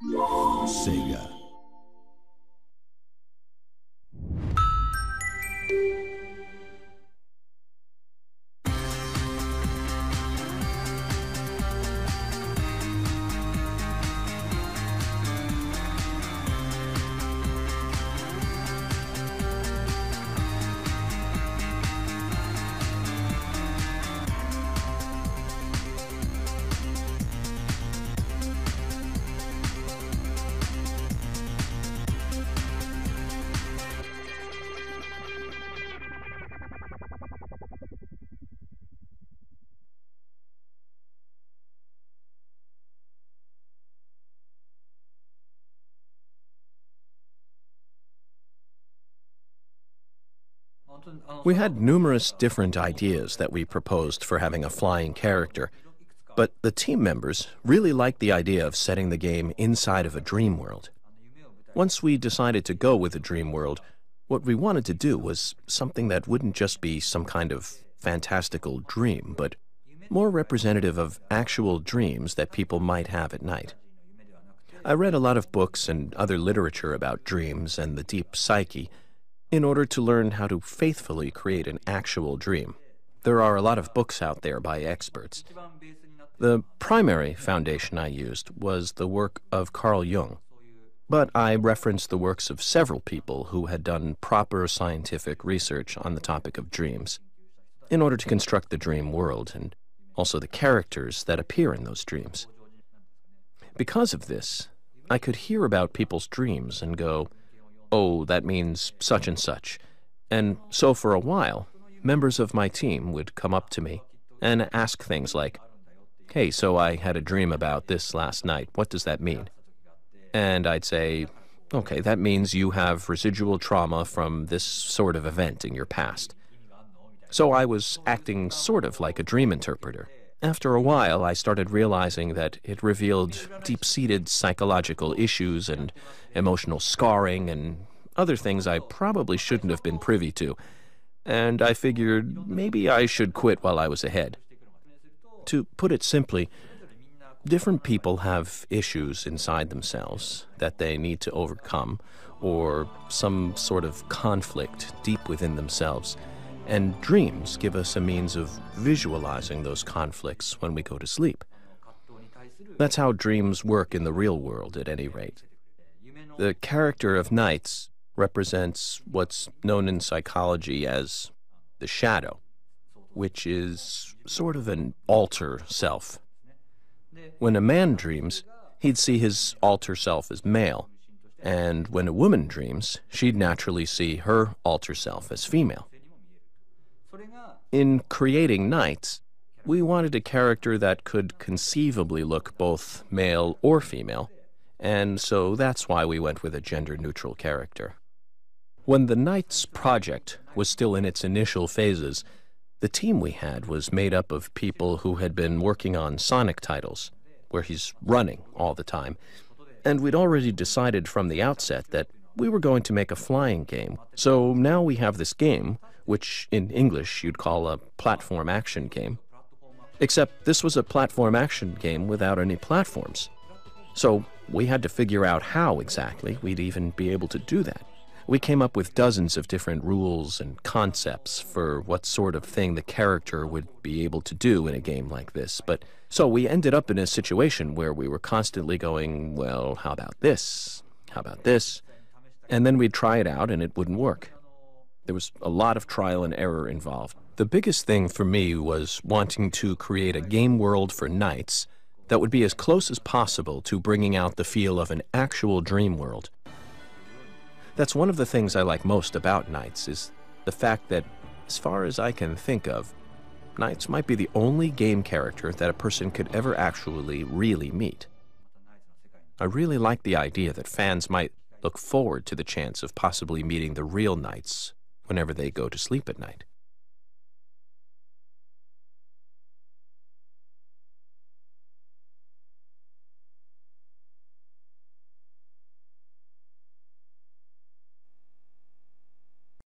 Sega. We had numerous different ideas that we proposed for having a flying character, but the team members really liked the idea of setting the game inside of a dream world. Once we decided to go with a dream world, what we wanted to do was something that wouldn't just be some kind of fantastical dream, but more representative of actual dreams that people might have at night. I read a lot of books and other literature about dreams and the deep psyche in order to learn how to faithfully create an actual dream. There are a lot of books out there by experts. The primary foundation I used was the work of Carl Jung, but I referenced the works of several people who had done proper scientific research on the topic of dreams in order to construct the dream world and also the characters that appear in those dreams. Because of this, I could hear about people's dreams and go, "Oh, that means such and such." And so for a while, members of my team would come up to me and ask things like, "Hey, so I had a dream about this last night. What does that mean?" And I'd say, "Okay, that means you have residual trauma from this sort of event in your past." So I was acting sort of like a dream interpreter. After a while, I started realizing that it revealed deep-seated psychological issues and emotional scarring and other things I probably shouldn't have been privy to, and I figured maybe I should quit while I was ahead. To put it simply, different people have issues inside themselves that they need to overcome, or some sort of conflict deep within themselves. And dreams give us a means of visualizing those conflicts when we go to sleep. That's how dreams work in the real world, at any rate. The character of Nights represents what's known in psychology as the shadow, which is sort of an alter self. When a man dreams, he'd see his alter self as male, and when a woman dreams, she'd naturally see her alter self as female. In creating Nights, we wanted a character that could conceivably look both male or female, and so that's why we went with a gender-neutral character. When the Nights project was still in its initial phases, the team we had was made up of people who had been working on Sonic titles, where he's running all the time, and we'd already decided from the outset that we were going to make a flying game. So now we have this game, which in English you'd call a platform action game. Except this was a platform action game without any platforms. So we had to figure out how exactly we'd even be able to do that. We came up with dozens of different rules and concepts for what sort of thing the character would be able to do in a game like this, but so we ended up in a situation where we were constantly going, well, how about this? How about this? And then we'd try it out and it wouldn't work. There was a lot of trial and error involved. The biggest thing for me was wanting to create a game world for Nights that would be as close as possible to bringing out the feel of an actual dream world. That's one of the things I like most about Nights, is the fact that, as far as I can think of, Nights might be the only game character that a person could ever actually really meet. I really like the idea that fans might look forward to the chance of possibly meeting the real Nights whenever they go to sleep at night.